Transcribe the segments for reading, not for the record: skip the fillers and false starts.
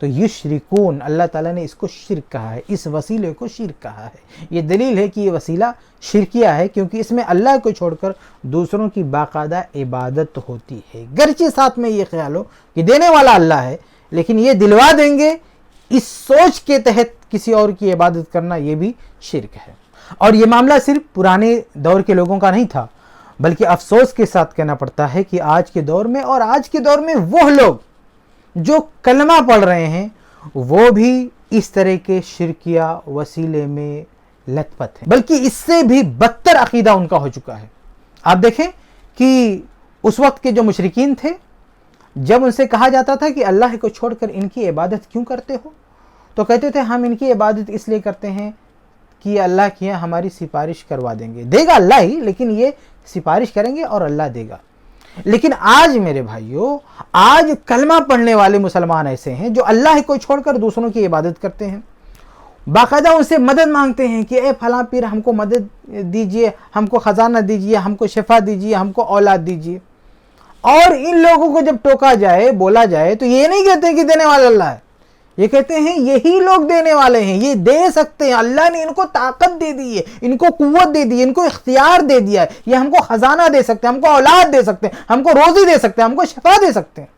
تو یشرکون، اللہ تعالیٰ نے اس کو شرک کہا ہے، اس وسیلے کو شرک کہا ہے۔ یہ دلیل ہے کہ یہ وسیلہ شرکیہ ہے، کیونکہ اس میں اللہ کو چھوڑ کر دوسروں کی باقاعدہ عبادت ہوتی ہے، گرچہ ساتھ میں یہ خیال ہو کہ دینے والا اللہ ہے، لیکن یہ دلوا دیں گے اس سوچ کے تحت کسی اور کی عبادت کرنا، یہ بھی شرک ہے۔ اور یہ معاملہ صرف پرانے دور کے لوگوں کا نہیں تھا، بلکہ افسوس کے ساتھ کہنا پڑتا ہے کہ آج کے دور میں، اور آج کے دور میں وہ لوگ جو کلمہ پڑھ رہے ہیں وہ بھی اس طرح کے شرکیہ وسیلے میں لت پت ہیں، بلکہ اس سے بھی بدتر عقیدہ ان کا ہو چکا ہے۔ آپ دیکھیں کہ اس وقت کے جو مشرکین تھے، جب ان سے کہا جاتا تھا کہ اللہ کو چھوڑ کر ان کی عبادت کیوں کرتے ہو، تو کہتے تھے ہم ان کی عبادت اس لیے کرتے ہیں کہ اللہ کی یہاں ہماری سفارش کروا دیں گے، دے گا اللہ ہی، لیکن یہ سفارش کریں گے اور اللہ دے گا۔ لیکن آج میرے بھائیوں، آج کلمہ پڑھنے والے مسلمان ایسے ہیں جو اللہ کو چھوڑ کر دوسروں کی عبادت کرتے ہیں، باقاعدہ ان سے مدد مانگتے ہیں کہ اے فلاں پیر ہم کو مدد دیجئے، ہم کو خزانہ دیجئے، ہم کو شفا دیجئے، ہم کو اولاد دیجئے۔ اور ان لوگوں کو جب ٹوکا جائے، بولا جائے، تو یہ نہیں کہتے کہ دینے والا اللہ ہے، یہ کہتے ہیں یہی لوگ دینے والے ہیں، یہ دے سکتے ہیں، اللہ نے ان کو طاقت دے دی ہے، ان کو قوت دے دی ہے، ان کو اختیار دے دیا ہے، یہ ہم کو خزانہ دے سکتے ہیں، ہم کو اولاد دے سکتے ہیں، ہم کو روزی دے سکتے ہیں، ہم کو شفا دے سکتے ہیں۔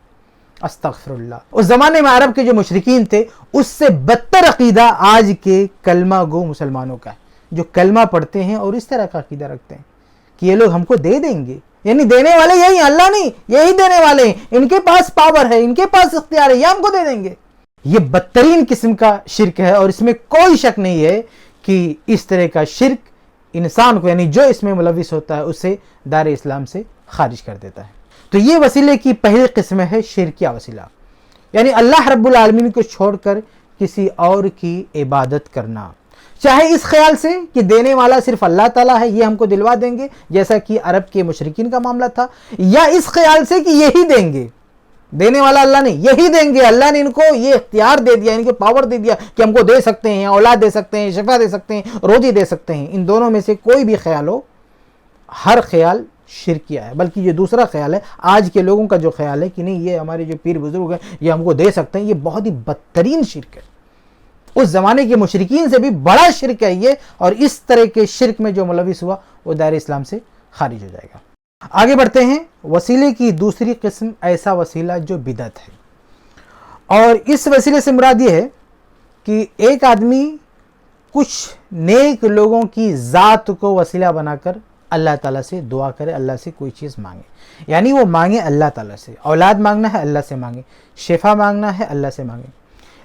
استغفر اللہ۔ اس زمانے میں عرب کے جو مشرکین تھے، اس سے بدتر عقیدہ آج کے کلمہ گو مسلمانوں کا ہے، جو کلمہ پڑھتے ہیں اور اس طرح کا عقیدہ رکھتے ہیں کہ یہ لوگ ہم کو دے دیں گے، یعنی دینے والے یہی ہیں، اللہ نہیں، یہی دینے والے ہیں، ان کے پاس پاور ہے، ان کے پاس اختیار ہے، یہ ہم کو دے دیں گے۔ یہ بدترین قسم کا شرک ہے، اور اس میں کوئی شک نہیں ہے کہ اس طرح کا شرک انسان کو، یعنی جو اس میں ملوث ہوتا ہے، اسے دار اسلام سے خارج کر دیتا ہے۔ تو یہ وسیلے کی پہلی قسم ہے شرکیہ وسیلہ، یعنی اللہ رب العالمین کو چھوڑ کر کسی اور کی عبادت کرنا، چاہے اس خیال سے کہ دینے والا صرف اللہ تعالیٰ ہے، یہ ہم کو دلوا دیں گے جیسا کہ عرب کے مشرکین کا معاملہ تھا، یا اس خیال سے کہ یہی دیں گے، دینے والا اللہ نہیں، یہی دیں گے، اللہ نے ان کو یہ اختیار دے دیا، ان کو پاور دے دیا کہ ہم کو دے سکتے ہیں، اولاد دے سکتے ہیں، شفا دے سکتے ہیں، روزی دے سکتے ہیں۔ ان دونوں میں سے کوئی بھی خیال ہو، ہر خیال شرکیہ ہے۔ بلکہ یہ دوسرا خیال ہے، آج کے لوگوں کا جو خیال ہے کہ نہیں یہ ہمارے جو پیر بزرگ ہیں یہ ہم کو دے سکتے ہیں، یہ بہت ہی بدترین شرک ہے، اس زمانے کے مشرکین سے بھی بڑا شرک ہے یہ، اور اس طرح کے شرک میں جو ملوث ہوا وہ دائرہ اسلام سے خارج ہو جائے گا۔ آگے بڑھتے ہیں۔ وسیلے کی دوسری قسم ایسا وسیلہ جو بدعت ہے، اور اس وسیلے سے مراد یہ ہے کہ ایک آدمی کچھ نیک لوگوں کی ذات کو وسیلہ بنا کر اللہ تعالیٰ سے دعا کرے، اللہ سے کوئی چیز مانگے، یعنی وہ مانگے اللہ تعالیٰ سے، اولاد مانگنا ہے اللہ سے مانگے، شفا مانگنا ہے اللہ سے مانگے،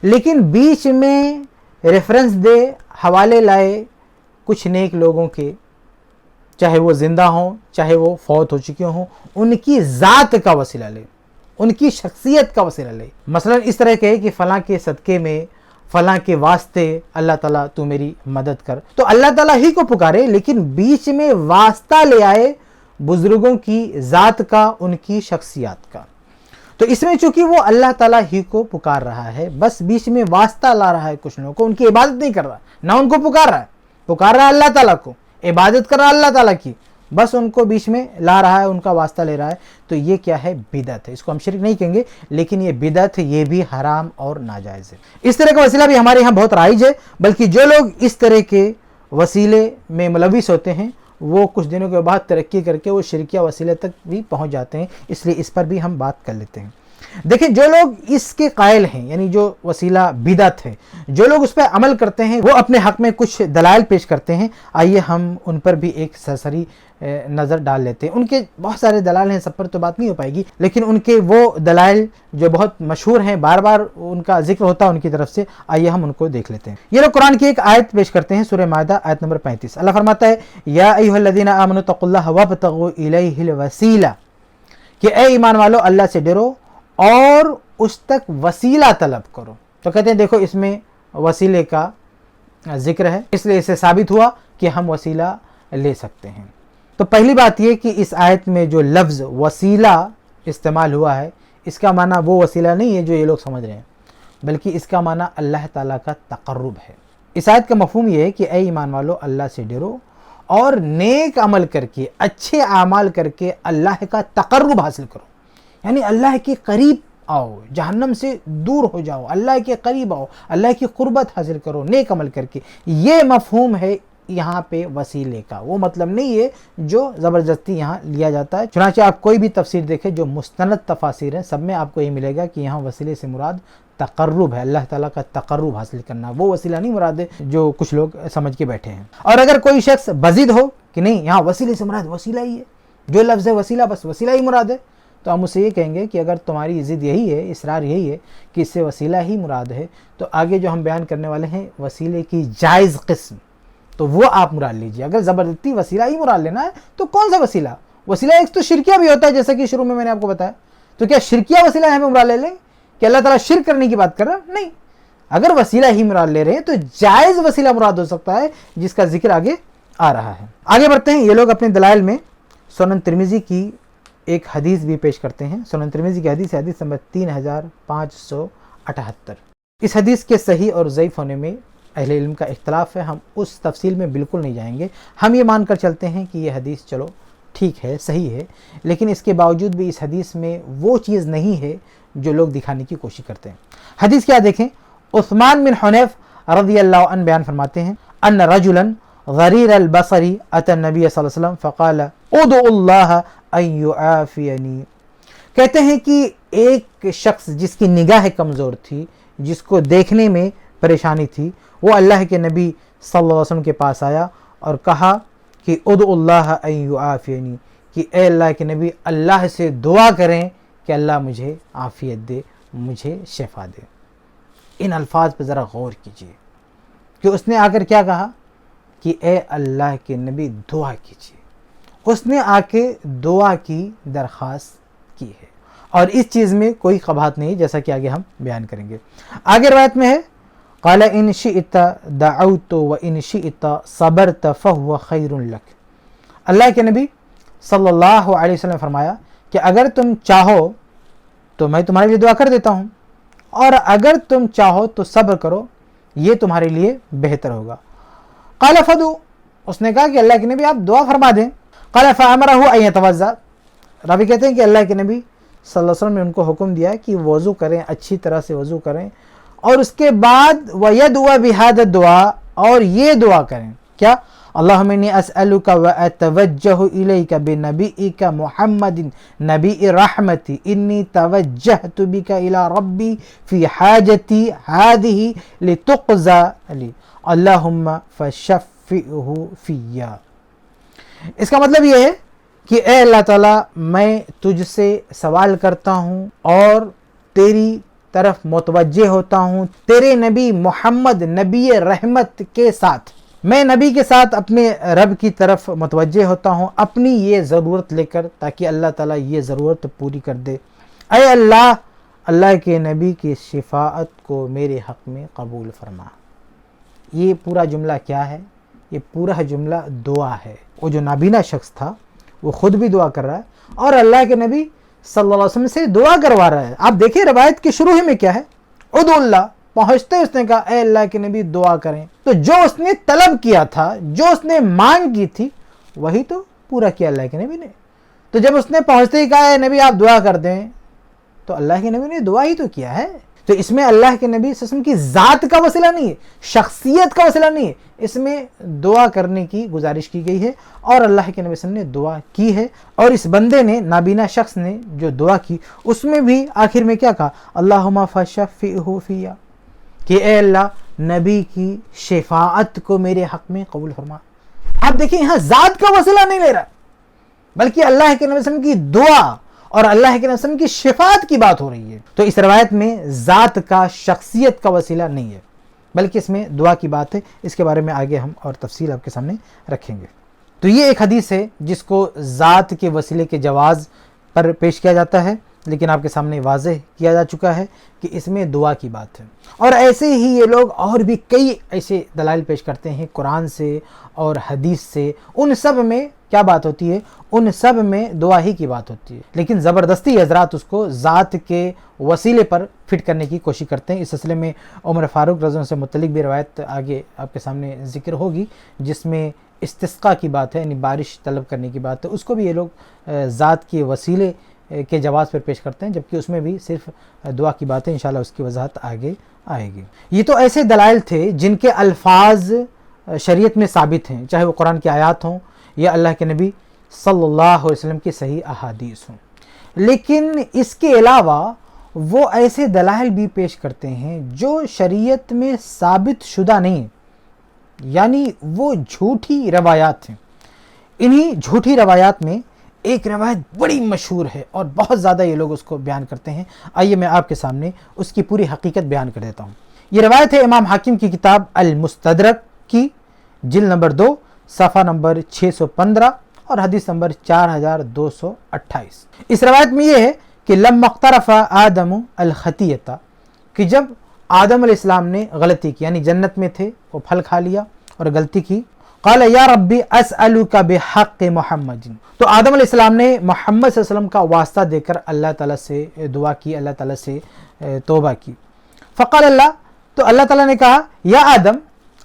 لیکن بیچ میں ریفرنس دے، حوالے لائے کچھ نیک لوگوں کے، چاہے وہ زندہ ہوں چاہے وہ فوت ہو چکے ہوں، ان کی ذات کا وسیلہ لے، ان کی شخصیت کا وسیلہ لے۔ مثلا اس طرح کہے کہ فلاں کے صدقے میں، فلاں کے واسطے اللہ تعالیٰ تو میری مدد کر، تو اللہ تعالیٰ ہی کو پکارے، لیکن بیچ میں واسطہ لے آئے بزرگوں کی ذات کا، ان کی شخصیات کا۔ تو اس میں چونکہ وہ اللہ تعالیٰ ہی کو پکار رہا ہے، بس بیچ میں واسطہ لا رہا ہے کچھ لوگوں کو، ان کی عبادت نہیں کر رہا، نہ ان کو پکار رہا ہے اللہ تعالیٰ کو، عبادت کر رہا اللہ تعالیٰ کی، بس ان کو بیچ میں لا رہا ہے، ان کا واسطہ لے رہا ہے۔ تو یہ کیا ہے؟ بدعت ہے۔ اس کو ہم شرک نہیں کہیں گے، لیکن یہ بدعت ہے، یہ بھی حرام اور ناجائز ہے۔ اس طرح کا وسیلہ بھی ہمارے یہاں بہت رائج ہے، بلکہ جو لوگ اس طرح کے وسیلے میں ملوث ہوتے ہیں وہ کچھ دنوں کے بعد ترقی کر کے وہ شرکیہ وسیلے تک بھی پہنچ جاتے ہیں، اس لیے اس پر بھی ہم بات کر لیتے ہیں۔ دیکھیں، جو لوگ اس کے قائل ہیں، یعنی جو وسیلہ بدعت ہے، جو لوگ اس پہ عمل کرتے ہیں، وہ اپنے حق میں کچھ دلائل پیش کرتے ہیں۔ آئیے ہم ان پر بھی ایک سرسری نظر ڈال لیتے ہیں۔ ان کے بہت سارے دلائل ہیں، سب پر تو بات نہیں ہو پائے گی، لیکن ان کے وہ دلائل جو بہت مشہور ہیں، بار بار ان کا ذکر ہوتا ہے ان کی طرف سے، آئیے ہم ان کو دیکھ لیتے ہیں۔ یہ لوگ قرآن کی ایک آیت پیش کرتے ہیں، سورہ مائدہ آیت نمبر 35۔ اللہ فرماتا ہے، یا ایھا الذین آمنوا اتقوا اللہ وابتغوا الیہ الوسیلہ، کہ اے ایمان والو اللہ سے ڈرو اور اس تک وسیلہ طلب کرو۔ تو کہتے ہیں دیکھو اس میں وسیلے کا ذکر ہے، اس لیے اسے ثابت ہوا کہ ہم وسیلہ لے سکتے ہیں۔ تو پہلی بات یہ کہ اس آیت میں جو لفظ وسیلہ استعمال ہوا ہے، اس کا معنی وہ وسیلہ نہیں ہے جو یہ لوگ سمجھ رہے ہیں، بلکہ اس کا معنی اللہ تعالیٰ کا تقرب ہے۔ اس آیت کا مفہوم یہ ہے کہ اے ایمان والو اللہ سے ڈرو اور نیک عمل کر کے، اچھے اعمال کر کے اللہ کا تقرب حاصل کرو، یعنی اللہ کے قریب آؤ, جہنم سے دور ہو جاؤ, اللہ کے قریب آؤ, اللہ کی قربت حاصل کرو نیک عمل کر کے. یہ مفہوم ہے یہاں پہ وسیلے کا, وہ مطلب نہیں ہے جو زبردستی یہاں لیا جاتا ہے. چنانچہ آپ کوئی بھی تفسیر دیکھیں جو مستند تفاسیر ہیں, سب میں آپ کو یہ ملے گا کہ یہاں وسیلے سے مراد تقرب ہے, اللہ تعالیٰ کا تقرب حاصل کرنا, وہ وسیلہ نہیں مراد ہے جو کچھ لوگ سمجھ کے بیٹھے ہیں. اور اگر کوئی شخص بزد ہو کہ نہیں یہاں وسیلے سے مراد وسیلہ ہی ہے, جو لفظ ہے وسیلہ بس وسیلہ ہی مراد ہے, تو ہم اسے یہ کہیں گے کہ اگر تمہاری ضد یہی ہے, اصرار یہی ہے کہ اس سے وسیلہ ہی مراد ہے, تو آگے جو ہم بیان کرنے والے ہیں وسیلے کی جائز قسم, تو وہ آپ مراد لیجیے. اگر زبردستی وسیلہ ہی مراد لینا ہے تو کون سا وسیلہ؟ وسیلہ ایک تو شرکیہ بھی ہوتا ہے, جیسا کہ شروع میں نے آپ کو بتایا. تو کیا شرکیہ وسیلہ ہمیں مراد لے لیں کہ اللہ تعالیٰ شرک کرنے کی بات کر رہا ہے؟ نہیں. اگر وسیلہ ہی مراد لے رہے ہیں تو جائز وسیلہ مراد ہو سکتا ہے, جس کا ذکر آگے آ رہا ہے. آگے بڑھتے ہیں. یہ لوگ اپنے دلائل میں سنن ترمذی کی ایک حدیث بھی پیش کرتے ہیں. سنن ترمذی کی حدیث نمبر 3578. اس حدیث کے صحیح اور ضعیف ہونے میں اہل علم کا اختلاف ہے, ہم اس تفصیل میں بالکل نہیں جائیں گے. ہم یہ مان کر چلتے ہیں کہ یہ حدیث چلو ٹھیک ہے, صحیح ہے, لیکن اس کے باوجود بھی اس حدیث میں وہ چیز نہیں ہے جو لوگ دکھانے کی کوشش کرتے ہیں. حدیث کیا دیکھیں, عثمان بن حنیف رضی اللہ عنہ بیان فرماتے ہیں, ان رجلا غریر البصر اتى النبی صلی اللہ علیہ وسلم فقال ادعو اللہ ان یعافینی. کہتے ہیں کہ ایک شخص جس کی نگاہ کمزور تھی, جس کو دیکھنے میں پریشانی تھی, وہ اللہ کے نبی صلی اللہ علیہ وسلم کے پاس آیا اور کہا کہ ادعو اللہ ان یعافینی, کہ اے اللہ کے نبی اللہ سے دعا کریں کہ اللہ مجھے عافیت دے, مجھے شفا دے. ان الفاظ پہ ذرا غور کیجئے کہ اس نے آ کر کیا کہا کہ اے اللہ کے نبی دعا کیجئے. اس نے آ کے دعا کی درخواست کی ہے, اور اس چیز میں کوئی قباحت نہیں, جیسا کہ آگے ہم بیان کریں گے. آگے روایت میں ہے قال ان شئت دعوت وان شئت صبرت فهو خیر لك. اللہ کے نبی صلی اللہ علیہ وسلم نے فرمایا کہ اگر تم چاہو تو میں تمہارے لیے دعا کر دیتا ہوں, اور اگر تم چاہو تو صبر کرو, یہ تمہارے لیے بہتر ہوگا. قال فدو, اس نے کہا کہ اللہ کے نبی آپ دعا فرما دیں. قال فامرہ ان یتوضا. راوی کہتے ہیں کہ اللہ کے نبی صلی اللہ علیہ وسلم نے ان کو حکم دیا کہ وضو کریں, اچھی طرح سے وضو کریں, اور اس کے بعد وَيَدْعُوَ بِهَذَا الدُّعَاء, اور یہ دعا کریں کیا, اللہم انی اسألک واتوجہ الیک بنبیک محمد نبی رحمت انی توجہت بک الی ربی فی حاجتی هذه لتقضى لی اللہم فشفعہ فی. اس کا مطلب یہ ہے کہ اے اللہ تعالیٰ میں تجھ سے سوال کرتا ہوں اور تیری طرف متوجہ ہوتا ہوں, تیرے نبی محمد نبی رحمت کے ساتھ, میں نبی کے ساتھ اپنے رب کی طرف متوجہ ہوتا ہوں اپنی یہ ضرورت لے کر, تاکہ اللہ تعالیٰ یہ ضرورت پوری کر دے. اے اللہ, اللہ کے نبی کی شفاعت کو میرے حق میں قبول فرما. یہ پورا جملہ کیا ہے؟ یہ پورا جملہ دعا ہے. وہ جو نابینا شخص تھا وہ خود بھی دعا کر رہا ہے اور اللہ کے نبی صلی اللہ علیہ وسلم سے دعا کروا رہا ہے. آپ دیکھیں روایت کی شروع ہی میں کیا ہے, ادعو اللہ. پہنچتے اس نے کہا اے اللہ کے نبی دعا کریں. تو جو اس نے طلب کیا تھا, جو اس نے مانگ کی تھی, وہی تو پورا کیا اللہ کے نبی نے. تو جب اس نے پہنچتے ہی کہا اے نبی آپ دعا کر دیں, تو اللہ کے نبی نے دعا ہی تو کیا ہے. تو اس میں اللہ کے نبی صلی اللہ علیہ وسلم کی ذات کا وسیلہ نہیں ہے, شخصیت کا وسیلہ نہیں ہے, اس میں دعا کرنے کی گزارش کی گئی ہے, اور اللہ کے نبی صلی اللہ علیہ وسلم نے دعا کی ہے. اور اس بندے نے, نابینا شخص نے جو دعا کی, اس میں بھی آخر میں کیا کہا, اللہم فشفعہ فی, کہ اے اللہ نبی کی شفاعت کو میرے حق میں قبول فرما. آپ دیکھیں یہاں ذات کا وسیلہ نہیں لے رہا, بلکہ اللہ کے نبی صلی اللہ علیہ وسلم کی دعا اور اللہ کے نبی صلی اللہ علیہ وسلم کی شفاعت کی بات ہو رہی ہے. تو اس روایت میں ذات کا, شخصیت کا وسیلہ نہیں ہے, بلکہ اس میں دعا کی بات ہے. اس کے بارے میں آگے ہم اور تفصیل آپ کے سامنے رکھیں گے. تو یہ ایک حدیث ہے جس کو ذات کے وسیلے کے جواز پر پیش کیا جاتا ہے, لیکن آپ کے سامنے واضح کیا جا چکا ہے کہ اس میں دعا کی بات ہے. اور ایسے ہی یہ لوگ اور بھی کئی ایسے دلائل پیش کرتے ہیں قرآن سے اور حدیث سے. ان سب میں کیا بات ہوتی ہے, ان سب میں دعا ہی کی بات ہوتی ہے, لیکن زبردستی حضرات اس کو ذات کے وسیلے پر فٹ کرنے کی کوشش کرتے ہیں. اس سلسلے میں عمر فاروق رضی اللہ عنہ سے متعلق بھی روایت آگے آپ کے سامنے ذکر ہوگی, جس میں استسقاء کی بات ہے, یعنی بارش طلب کرنے کی بات ہے. اس کو بھی یہ لوگ ذات کے وسیلے کے جواز پر پیش کرتے ہیں، جبکہ اس میں بھی صرف دعا کی باتیں، انشاءاللہ اس کی وضاحت آگے آئے گی۔ یہ تو ایسے دلائل تھے جن کے الفاظ شریعت میں ثابت ہیں، چاہے وہ قرآن کی آیات ہوں یا اللہ کے نبی صلی اللہ علیہ وسلم کی صحیح احادیث ہوں، لیکن اس کے علاوہ وہ ایسے دلائل بھی پیش کرتے ہیں جو شریعت میں ثابت شدہ نہیں ہیں، یعنی وہ جھوٹی روایات ہیں۔ انہی جھوٹی روایات میں ایک روایت بڑی مشہور ہے اور بہت زیادہ یہ لوگ اس کو بیان کرتے ہیں۔ آئیے میں آپ کے سامنے اس کی پوری حقیقت بیان کر دیتا ہوں۔ یہ روایت ہے امام حاکم کی کتاب المستدرک کی، جلد نمبر 2 صفحہ نمبر 615 اور حدیث نمبر 4228۔ اس روایت میں یہ ہے کہ لما اقترف آدم الخطیۃ، کہ جب آدم علیہ السلام نے غلطی کی، یعنی جنت میں تھے، وہ پھل کھا لیا اور غلطی کی، قال یا ربی اسألک بحق محمد، تو آدم علیہ السلام نے محمد صلی اللہ علیہ وسلم کا واسطہ دے کر اللہ تعالیٰ سے دعا کی، اللہ تعالیٰ سے توبہ کی۔ فقال اللہ، تو اللہ تعالیٰ نے کہا یا آدم،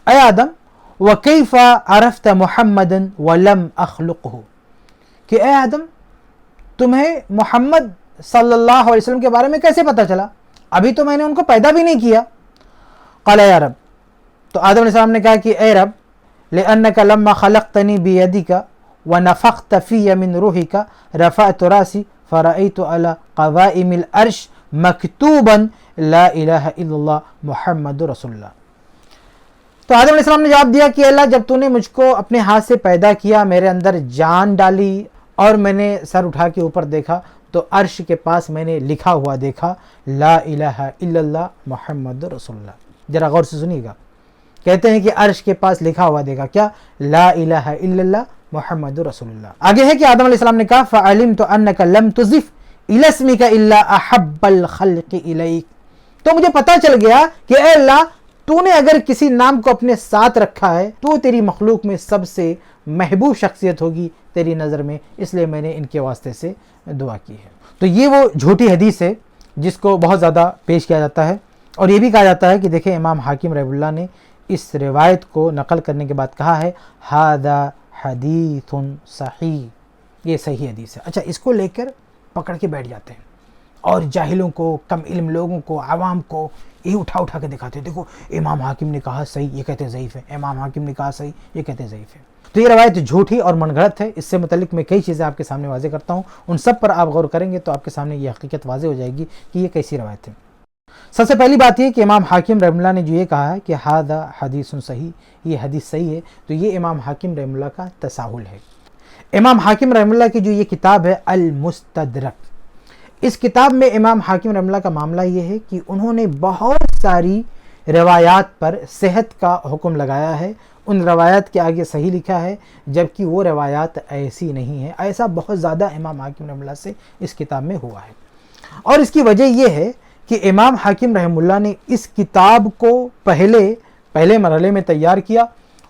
اے آدم، وَكَيْفَ عَرَفْتَ مُحَمَّدًا وَلَمْ أَخْلُقْهُ، کہ اے آدم تمہیں محمد صلی اللہ علیہ وسلم کے بارے میں کیسے پتہ چلا، ابھی تو میں نے ان کو پیدا بھی نہیں کیا۔ قال یا رب، تو آدم علیہ السلام نے کہا کہ اے رب، لِأَنَّكَ لَمَّا خَلَقْتَنِي بِيَدِكَ وَنَفَخْتَ فِيَّ مِنْ رُوحِكَ رَفَعْتُ رَأْسِي فَرَأَيْتُ عَلَى قَوَائِمِ الْعَرْشِ مَكْتُوبًا لَا إِلَهَ إِلَّا اللَّهُ مُحَمَّدٌ رسول اللہ۔ تو آدم علیہ السلام نے جواب دیا کہ اللہ، جب تو نے مجھ کو اپنے ہاتھ سے پیدا کیا، میرے اندر جان ڈالی اور میں نے سر اٹھا کے اوپر دیکھا تو عرش کے پاس میں نے لکھا ہوا دیکھا لا الہ الا اللہ محمد رسول اللہ۔ ذرا غور سے سنیے گا، کہتے ہیں کہ عرش کے پاس لکھا ہوا دیکھا، کیا؟ لا الہ الا اللہ محمد رسول اللہ۔ آگے ہے کہ آدم علیہ السلام نے کہا فعلمت انک لم تضف الی اسمک الا احب الخلق الیک، تو مجھے پتہ چل گیا کہ اے اللہ، تو نے اگر کسی نام کو اپنے ساتھ رکھا ہے تو تیری مخلوق میں سب سے محبوب شخصیت ہوگی تیری نظر میں، اس لیے میں نے ان کے واسطے سے دعا کی ہے۔ تو یہ وہ جھوٹی حدیث ہے جس کو بہت زیادہ پیش کیا جاتا ہے، اور یہ بھی کہا جاتا ہے کہ دیکھیں امام حاکم رحمہ اللہ نے اس روایت کو نقل کرنے کے بعد کہا ہے ھذا حدیث صحیح، یہ صحیح حدیث ہے۔ اچھا، اس کو لے کر پکڑ کے بیٹھ جاتے ہیں اور جاہلوں کو، کم علم لوگوں کو، عوام کو یہ اٹھا کے دکھاتے ہیں، دیکھو امام حاکم نے کہا صحیح، یہ کہتے ہیں ضعیف ہے، امام حاکم نے کہا صحیح، یہ کہتے ہیں ضعیف ہے۔ تو یہ روایت جھوٹی اور من گھڑت ہے۔ اس سے متعلق میں کئی چیزیں آپ کے سامنے واضح کرتا ہوں، ان سب پر آپ غور کریں گے تو آپ کے سامنے یہ حقیقت واضح ہو جائے گی کہ یہ کیسی روایت ہے۔ سب سے پہلی بات یہ کہ امام حاکم رحمہ اللہ نے جو یہ کہا ہے کہ ھذا حدیث صحیح، یہ حدیث صحیح ہے، تو یہ امام حاکم رحمہ اللہ کا تساہل ہے۔ امام حاکم رحمہ اللہ کی جو یہ کتاب ہے المستدرک، اس کتاب میں امام حاکم رحمہ اللہ کا معاملہ یہ ہے کہ انہوں نے بہت ساری روایات پر صحت کا حکم لگایا ہے، ان روایات کے آگے صحیح لکھا ہے، جبکہ وہ روایات ایسی نہیں ہیں۔ ایسا بہت زیادہ امام حاکم رحمہ اللہ سے اس کتاب میں ہوا ہے، اور اس کی وجہ یہ ہے کہ امام حاکم رحمہ اللہ نے اس کتاب کو پہلے مرحلے میں تیار کیا،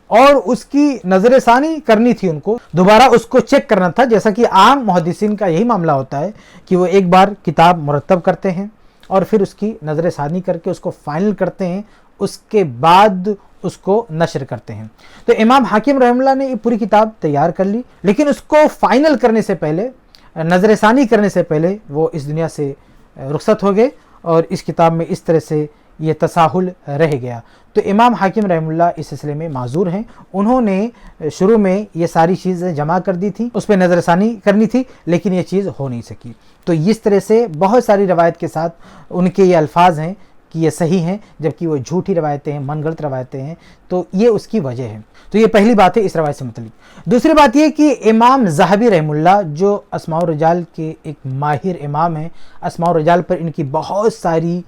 اور اس کی نظر ثانی کرنی تھی، ان کو دوبارہ اس کو چیک کرنا تھا، جیسا کہ عام محدثین کا یہی معاملہ ہوتا ہے کہ وہ ایک بار کتاب مرتب کرتے ہیں اور پھر اس کی نظر ثانی کر کے اس کو فائنل کرتے ہیں، اس کے بعد اس کو نشر کرتے ہیں۔ تو امام حاکم رحمہ اللہ نے یہ پوری کتاب تیار کر لی، لیکن اس کو فائنل کرنے سے پہلے، نظر ثانی کرنے سے پہلے وہ اس دنیا سے رخصت ہو گئے، اور اس کتاب میں اس طرح سے یہ تساہل رہ گیا۔ تو امام حاکم رحمہ اللہ اس سلسلے میں معذور ہیں، انہوں نے شروع میں یہ ساری چیزیں جمع کر دی تھی، اس پہ نظر ثانی کرنی تھی، لیکن یہ چیز ہو نہیں سکی۔ تو اس طرح سے بہت ساری روایت کے ساتھ ان کے یہ الفاظ ہیں کہ یہ صحیح ہیں، جبکہ وہ جھوٹی روایتیں ہیں، من گھڑت روایتیں ہیں، تو یہ اس کی وجہ ہے۔ تو یہ پہلی بات ہے اس روایت سے متعلق۔ دوسری بات یہ کہ امام ذہبی رحمہ اللہ جو اسماء الرجال کے ایک ماہر امام ہیں، اسماء الرجال پر ان کی بہت ساری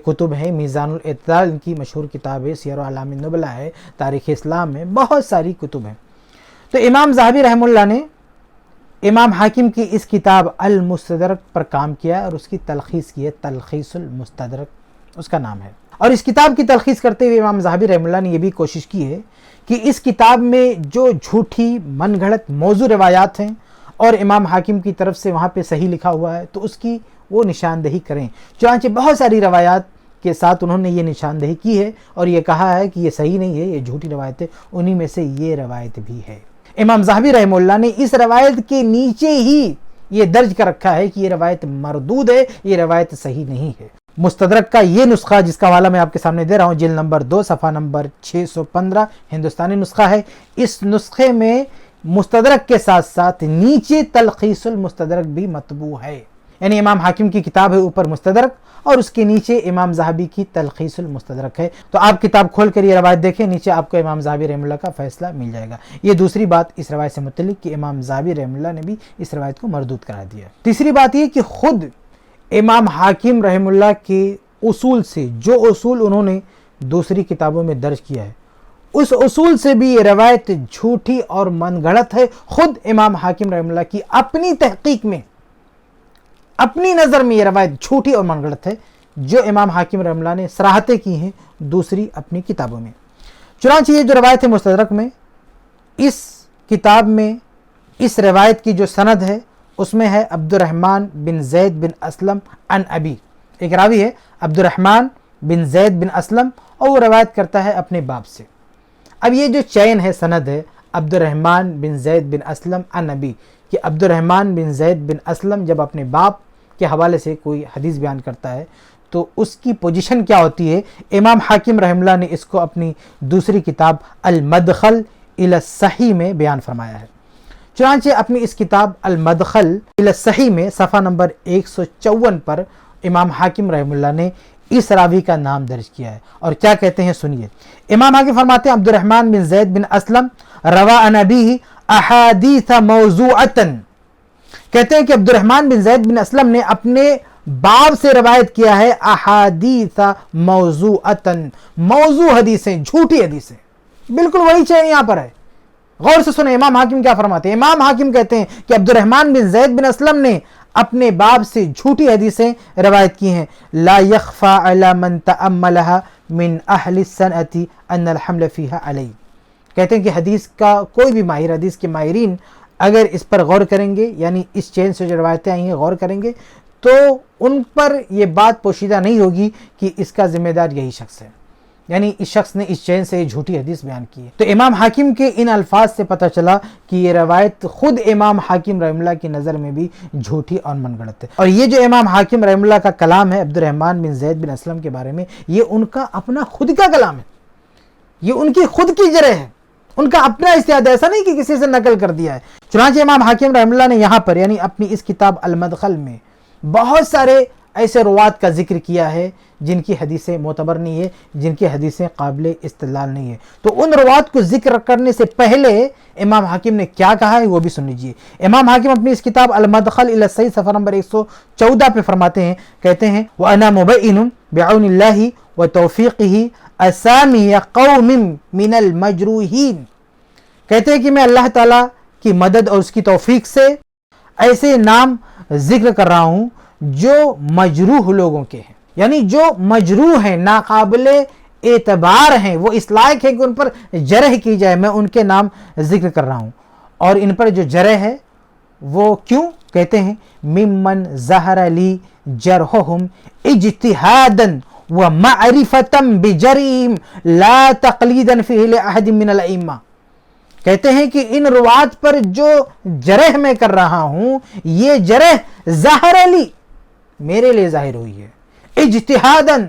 کتب ہیں، میزان الاعتدال ان کی مشہور کتاب ہے، سیر اعلام النبلاء ہے، تاریخ اسلام ہے، بہت ساری کتب ہیں۔ تو امام ذہبی رحمہ اللہ نے امام حاکم کی اس کتاب المستدرک پر کام کیا اور اس کی تلخیص کی ہے، تلخیص المستدرک اس کا نام ہے۔ اور اس کتاب کی تلخیص کرتے ہوئے امام ذہبی رحمہ اللہ نے یہ بھی کوشش کی ہے کہ اس کتاب میں جو جھوٹی من گھڑت موضوع روایات ہیں اور امام حاکم کی طرف سے وہاں پہ صحیح لکھا ہوا ہے تو اس کی وہ نشاندہی کریں۔ چنانچہ بہت ساری روایات کے ساتھ انہوں نے یہ نشاندہی کی ہے اور یہ کہا ہے کہ یہ صحیح نہیں ہے، یہ جھوٹی روایت ہے، انہی میں سے یہ روایت بھی ہے۔ امام ذہبی رحمہ اللہ نے اس روایت کے نیچے ہی یہ درج کر رکھا ہے کہ یہ روایت مردود ہے، یہ روایت صحیح نہیں ہے۔ مستدرک کا یہ نسخہ جس کا حوالہ میں آپ کے سامنے دے رہا ہوں، جلد نمبر 2 صفحہ نمبر 615 ہندوستانی نسخہ ہے۔ اس نسخے میں مستدرک کے ساتھ ساتھ نیچے تلخیص المستدرک بھی مطبوع ہے، یعنی امام حاکم کی کتاب ہے، اوپر مستدرک اور اس کے نیچے امام ذہبی کی تلخیص المستدرک ہے۔ تو آپ کتاب کھول کر یہ روایت دیکھیں، نیچے آپ کو امام ذہبی رحمہ اللہ کا فیصلہ مل جائے گا۔ یہ دوسری بات اس روایت سے متعلق کہ امام ذہبی رحمہ اللہ نے بھی اس روایت کو مردود قرار دیا۔ تیسری بات یہ کہ خود امام حاکم رحمہ اللہ کے اصول سے، جو اصول انہوں نے دوسری کتابوں میں درج کیا ہے، اس اصول سے بھی یہ روایت جھوٹی اور من گھڑت ہے۔ خود امام حاکم رحمہ اللہ کی اپنی تحقیق میں، اپنی نظر میں یہ روایت جھوٹی اور من گھڑت ہے، جو امام حاکم رحمہ اللہ نے صراحتیں کی ہیں دوسری اپنی کتابوں میں۔ چنانچہ یہ جو روایت ہے مستدرک میں، اس کتاب میں اس روایت کی جو سند ہے اس میں ہے عبد الرحمن بن زید بن اسلم عن ابی، ایک راوی ہے عبد الرحمن بن زید بن اسلم اور وہ روایت کرتا ہے اپنے باپ سے۔ اب یہ جو چین ہے، سند ہے عبد الرحمن بن زید بن اسلم عن ابی، کہ عبد الرحمن بن زید بن اسلم جب اپنے باپ کے حوالے سے کوئی حدیث بیان کرتا ہے تو اس کی پوزیشن کیا ہوتی ہے، امام حاکم رحمہ اللہ نے اس کو اپنی دوسری کتاب المدخل الی الصحیح میں بیان فرمایا ہے۔ چنانچہ اپنی اس کتاب المدخل الی الصحیح میں صفحہ نمبر 154 پر امام حاکم رحمہ اللہ نے اس راوی کا نام درج کیا ہے، اور کیا کہتے ہیں سنیے۔ امام حاکم فرماتے ہیں عبد الرحمن بن زید بن اسلم روا عن ابیہ احادیث موضوعۃ، کہتے ہیں کہ عبد الرحمن بن زید بن اسلم نے اپنے باپ سے روایت کیا ہے احادیث موضوعۃ، موضوع حدیثیں، جھوٹی حدیثیں، بالکل وہی چین یہاں پر ہے۔ غور سے سنیں امام حاکم کیا فرماتے ہیں۔ امام حاکم کہتے ہیں کہ عبد الرحمن بن زید بن اسلم نے اپنے باپ سے جھوٹی حدیثیں روایت کی ہیں۔ لا يخفى على من تأملها من اہل الصنعۃ ان الحمل فيها علی، کہتے ہیں کہ حدیث کا کوئی بھی ماہر، حدیث کے ماہرین اگر اس پر غور کریں گے، یعنی اس چین سے جو روایتیں آئی ہیں غور کریں گے، تو ان پر یہ بات پوشیدہ نہیں ہوگی کہ اس کا ذمہ دار یہی شخص ہے، یعنی اس شخص نے اس چین سے جھوٹی حدیث بیان کی ہے۔ تو امام حاکم کے ان الفاظ سے پتہ چلا کہ یہ روایت خود امام حاکم رحمہ اللہ کی نظر میں بھی جھوٹی اور من گھڑت ہے، اور یہ جو امام حاکم رحمہ اللہ کا کلام ہے عبد الرحمن بن زید بن اسلم کے بارے میں، یہ ان کا اپنا خود کا کلام ہے، یہ ان کی خود کی جرح ہے، ان کا اپنا اجتہاد، ایسا نہیں کہ کسی سے نقل کر دیا ہے۔ چنانچہ امام حاکم رحمہ اللہ نے یہاں پر یعنی اپنی اس کتاب المدخل میں بہت سارے ایسے روات کا ذکر کیا ہے جن کی حدیثیں معتبر نہیں ہے، جن کی حدیثیں قابل استدلال نہیں ہے۔ تو ان روات کو ذکر کرنے سے پہلے امام حاکم نے کیا کہا ہے وہ بھی سن لیجئے۔ امام حاکم اپنی اس کتاب المدخل الی الصحیح صفحہ نمبر 114 پہ فرماتے ہیں، کہتے ہیں وَأَنَا مُبَيِّنٌ بِعَوْنِ اللَّهِ وَتَوْفِيقِهِ أَسَامِيَ قَوْمٍ مِّنَ الْمَجْرُوحِينَ، کہتے ہیں کہ میں اللہ تعالیٰ کی مدد اور اس کی توفیق سے ایسے نام ذکر کر رہا ہوں جو مجروح لوگوں کے ہیں، یعنی جو مجروح ہیں، ناقابل اعتبار ہیں، وہ اس لائق ہے کہ ان پر جرح کی جائے، میں ان کے نام ذکر کر رہا ہوں۔ اور ان پر جو جرح ہے وہ کیوں؟ کہتے ہیں ممن ظہر لی جرحہم اجتہادا ومعرفتا بجرہم لا تقلیدا فیہ لأحد من الائمہ، کہتے ہیں کہ ان روات پر جو جرح میں کر رہا ہوں، یہ جرح ظاہر علی میرے لیے ظاہر ہوئی ہے، اجتہاداً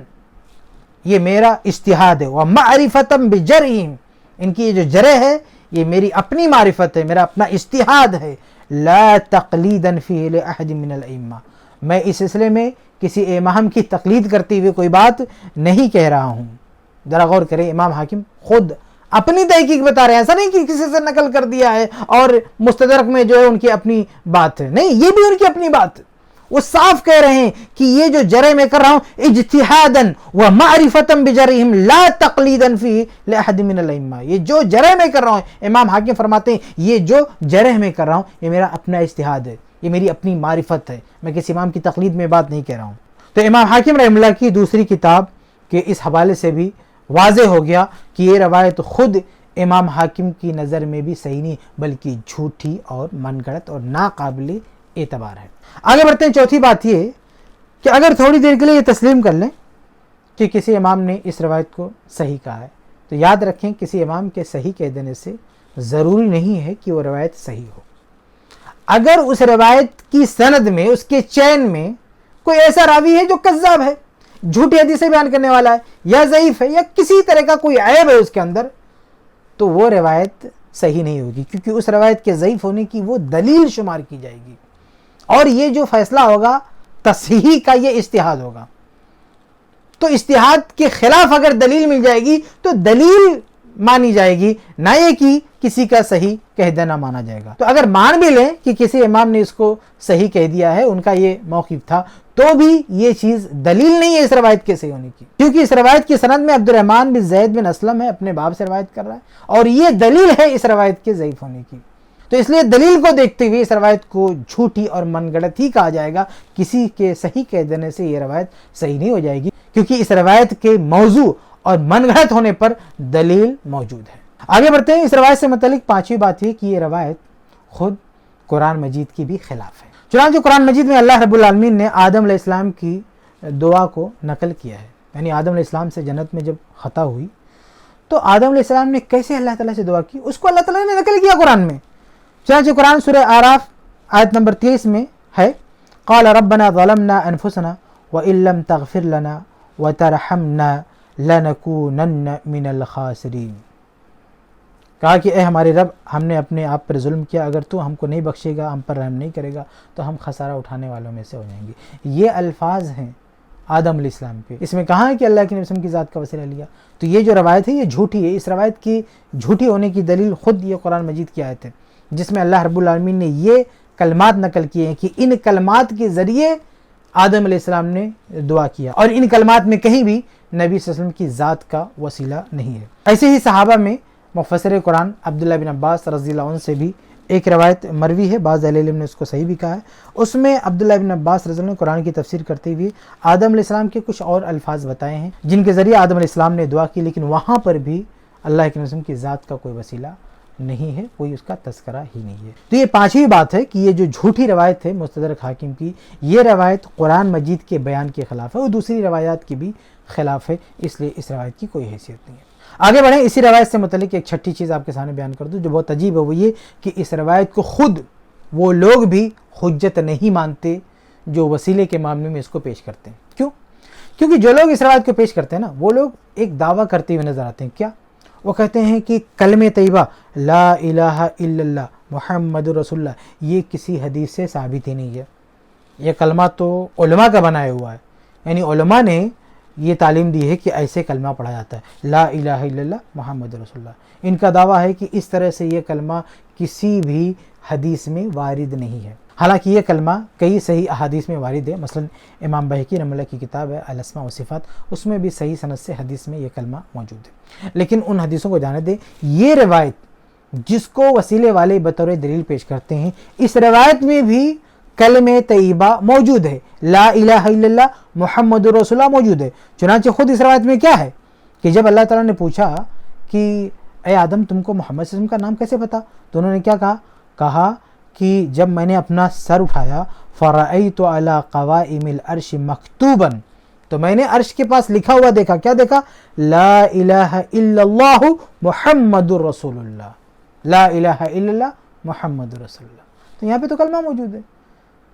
یہ میرا اجتہاد ہے، ومعرفتاً بجرہم ان کی یہ جو جرح ہے یہ میری اپنی معرفت ہے، میرا اپنا اجتہاد ہے، لا تقلیداً فیہ لأحد من الائمہ، میں اس سلسلے میں کسی امام کی تقلید کرتے ہوئے کوئی بات نہیں کہہ رہا ہوں۔ ذرا غور کریں، امام حاکم خود اپنی تحقیق بتا رہے ہیں، ایسا نہیں کہ کسی سے نقل کر دیا ہے اور مستدرک میں جو ہے ان کی اپنی بات ہے، نہیں، یہ بھی ان کی اپنی بات ہے۔ وہ صاف کہہ رہے ہیں کہ یہ جو جرح میں کر رہا ہوں اجتہاداً ومعرفتاً بجرہم لا تقلیداً فیہ لأحد من الائمہ، یہ جو جرح میں کر رہا ہوں، امام حاکم فرماتے ہیں یہ جو جرح میں کر رہا ہوں یہ میرا اپنا اجتہاد ہے، یہ میری اپنی معرفت ہے، میں کسی امام کی تقلید میں بات نہیں کہہ رہا ہوں۔ تو امام حاکم رحمہ اللہ کی دوسری کتاب کے اس حوالے سے بھی واضح ہو گیا کہ یہ روایت خود امام حاکم کی نظر میں بھی صحیح نہیں بلکہ جھوٹی اور من گھڑت اور ناقابل اعتبار ہے۔ آگے بڑھتے ہیں۔ چوتھی بات یہ کہ اگر تھوڑی دیر کے لیے یہ تسلیم کر لیں کہ کسی امام نے اس روایت کو صحیح کہا ہے، تو یاد رکھیں کسی امام کے صحیح کہہ دینے سے ضروری نہیں ہے کہ وہ روایت صحیح ہو۔ اگر اس روایت کی سند میں، اس کے چین میں کوئی ایسا راوی ہے جو کذاب ہے، جھوٹی حدیثیں بیان کرنے والا ہے، یا ضعیف ہے، یا کسی طرح کا کوئی عیب ہے اس کے اندر، تو وہ روایت صحیح نہیں ہوگی، کیونکہ اس روایت کے ضعیف ہونے کی وہ دلیل شمار کی جائے گی، اور یہ جو فیصلہ ہوگا تصحیح کا، یہ اجتہاد ہوگا۔ تو اجتہاد کے خلاف اگر دلیل مل جائے گی تو دلیل مانی جائے گی، نہ یہ کہ کسی کا صحیح کہہ دینا مانا جائے گا۔ تو اگر مان بھی لیں کہ کسی امام نے اس کو صحیح کہہ دیا ہے، ان کا یہ موقف تھا، تو بھی یہ چیز دلیل نہیں ہے اس روایت کے صحیح ہونے کی، کیونکہ اس روایت کی سند میں عبد الرحمن بن زید بن اسلم ہے، اپنے باپ سے روایت کر رہا ہے، اور یہ دلیل ہے اس روایت کے ضعیف ہونے کی۔ تو اس لیے دلیل کو دیکھتے ہوئے اس روایت کو جھوٹی اور من گھڑت ہی کہا جائے گا، کسی کے صحیح کہہ دینے سے یہ روایت صحیح نہیں ہو جائے گی، کیونکہ اس روایت کے موضوع اور من گھڑت ہونے پر دلیل موجود ہے۔ آگے بڑھتے ہیں۔ اس روایت سے متعلق پانچویں بات یہ کہ یہ روایت خود قرآن مجید کی بھی خلاف ہے۔ چنانچہ قرآن مجید میں اللہ رب العالمین نے آدم علیہ السلام کی دعا کو نقل کیا ہے، یعنی آدم علیہ السلام سے جنت میں جب خطا ہوئی تو آدم علیہ السلام نے کیسے اللہ تعالیٰ سے دعا کی، اس کو اللہ تعالیٰ نے نقل کیا قرآن میں۔ چنانچہ قرآن سورہ اعراف آیت نمبر 23 میں ہے، قال ربنا ظلمنا انفسنا وان لم تغفر لنا وترحمنا لنکونن من الخاسرین، کہا کہ اے ہمارے رب، ہم نے اپنے آپ پر ظلم کیا، اگر تو ہم کو نہیں بخشے گا، ہم پر رحم نہیں کرے گا، تو ہم خسارہ اٹھانے والوں میں سے ہو جائیں گے۔ یہ الفاظ ہیں آدم علیہ السلام پہ، اس میں کہا ہے کہ اللہ کے نبی صلی اللہ علیہ وسلم کی ذات کا وسیلہ لیا۔ تو یہ جو روایت ہے یہ جھوٹی ہے۔ اس روایت کی جھوٹی ہونے کی دلیل خود یہ قرآن مجید کی آیت ہے، جس میں اللہ رب العالمین نے یہ کلمات نقل کیے ہیں کہ ان کلمات کے ذریعے آدم علیہ السلام نے دعا کیا، اور ان کلمات میں کہیں بھی نبی صلی اللہ علیہ وسلم کی ذات کا وسیلہ نہیں ہے۔ ایسے ہی صحابہ میں مفسر قرآن عبداللہ بن عباس رضی اللہ عنہ سے بھی ایک روایت مروی ہے، بعض اہل علم نے اس کو صحیح بھی کہا ہے۔ اس میں عبداللہ بن عباس رضی اللہ عنہ قرآن کی تفسیر کرتے ہوئے آدم علیہ السلام کے کچھ اور الفاظ بتائے ہیں جن کے ذریعے آدم علیہ السلام نے دعا کی، لیکن وہاں پر بھی اللہ کے نبی کی ذات کا کوئی وسیلہ نہیں ہے، کوئی اس کا تذکرہ ہی نہیں ہے۔ تو یہ پانچویں بات ہے کہ یہ جو جھوٹی روایت ہے مستدرک حاکم کی، یہ روایت قرآن مجید کے بیان کے خلاف ہے اور دوسری روایات کی بھی خلاف ہے، اس لیے اس روایت کی کوئی حیثیت نہیں ہے۔ آگے بڑھیں۔ اسی روایت سے متعلق ایک چھٹی چیز آپ کے سامنے بیان کر دوں جو بہت عجیب ہے، وہ یہ کہ اس روایت کو خود وہ لوگ بھی حجت نہیں مانتے جو وسیلے کے معاملے میں اس کو پیش کرتے ہیں۔ کیوں؟ کیونکہ جو لوگ اس روایت کو پیش کرتے ہیں نا، وہ لوگ ایک دعویٰ کرتے ہوئے نظر آتے ہیں۔ کیا؟ وہ کہتے ہیں کہ کلمہ طیبہ لا الہ الا اللہ محمد رسول اللہ یہ کسی حدیث سے ثابت ہی نہیں ہے، یہ کلمہ تو علماء کا بنایا ہوا ہے، یعنی علماء نے یہ تعلیم دی ہے کہ ایسے کلمہ پڑھا جاتا ہے، لا الہ الا اللہ محمد رسول اللہ۔ ان کا دعویٰ ہے کہ اس طرح سے یہ کلمہ کسی بھی حدیث میں وارد نہیں ہے، حالانکہ یہ کلمہ کئی صحیح احادیث میں وارد ہے۔ مثلا امام بہقی رحمہ اللہ کی کتاب ہے الاسماء و صفات، اس میں بھی صحیح سند سے حدیث میں یہ کلمہ موجود ہے، لیکن ان حدیثوں کو جانے دیں۔ یہ روایت جس کو وسیلے والے بطور دلیل پیش کرتے ہیں، اس روایت میں بھی کلمہ طیبہ موجود ہے، لا الہ الا اللہ محمد رسول اللہ موجود ہے۔ چنانچہ خود اس روایت میں کیا ہے کہ جب اللہ تعالیٰ نے پوچھا کہ اے آدم تم کو محمد صلی اللہ علیہ وسلم کا نام کیسے پتا، تو انہوں نے کیا کہا کہ جب میں نے اپنا سر اٹھایا فرأیت علی قوائم العرش مکتوبا، تو میں نے عرش کے پاس لکھا ہوا دیکھا۔ کیا دیکھا؟ لا الہ الا اللہ محمد رسول اللہ، لا الہ الا اللہ محمد رسول اللہ۔ تو یہاں پہ تو کلمہ موجود ہے۔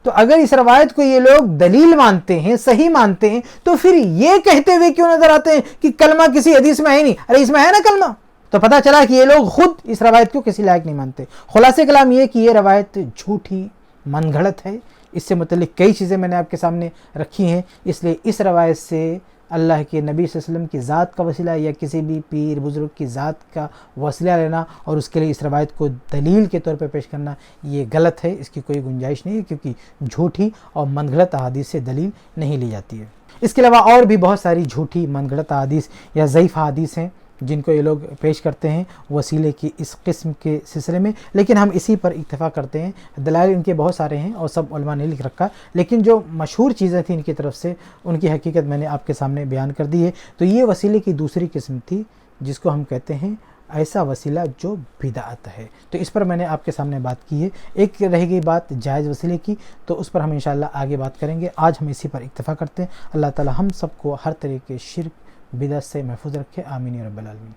تو اگر اس روایت کو یہ لوگ دلیل مانتے ہیں، صحیح مانتے ہیں، تو پھر یہ کہتے ہوئے کیوں نظر آتے ہیں کہ کلمہ کسی حدیث میں ہے نہیں؟ ارے اس میں ہے نا کلمہ۔ تو پتہ چلا کہ یہ لوگ خود اس روایت کو کسی لائق نہیں مانتے۔ خلاصہ کلام یہ کہ یہ روایت جھوٹی من گھڑت ہے۔ اس سے متعلق کئی چیزیں میں نے آپ کے سامنے رکھی ہیں، اس لیے اس روایت سے اللہ کے نبی صلی اللہ علیہ وسلم کی ذات کا وسیلہ یا کسی بھی پیر بزرگ کی ذات کا وسیلہ لینا اور اس کے لیے اس روایت کو دلیل کے طور پہ پیش کرنا یہ غلط ہے، اس کی کوئی گنجائش نہیں ہے، کیونکہ جھوٹی اور من گھڑت احادیث سے دلیل نہیں لی جاتی ہے۔ اس کے علاوہ اور بھی بہت ساری جھوٹی من گھڑت احادیث یا ضعیف احادیث ہیں جن کو یہ لوگ پیش کرتے ہیں وسیلے کی اس قسم کے سلسلے میں، لیکن ہم اسی پر اکتفا کرتے ہیں۔ دلائل ان کے بہت سارے ہیں اور سب علماء نے لکھ رکھا، لیکن جو مشہور چیزیں تھیں ان کی طرف سے ان کی حقیقت میں نے آپ کے سامنے بیان کر دی ہے۔ تو یہ وسیلے کی دوسری قسم تھی جس کو ہم کہتے ہیں ایسا وسیلہ جو بدعت ہے۔ تو اس پر میں نے آپ کے سامنے بات کی ہے۔ ایک رہ گئی بات جائز وسیلے کی، تو اس پر ہم انشاءاللہ آگے بات کریں گے۔ آج ہم اسی پر اکتفا کرتے ہیں۔ اللہ تعالی ہم سب کو ہر طرح کے شرک بدعت سے محفوظ رکھے، آمین یا رب العالمین۔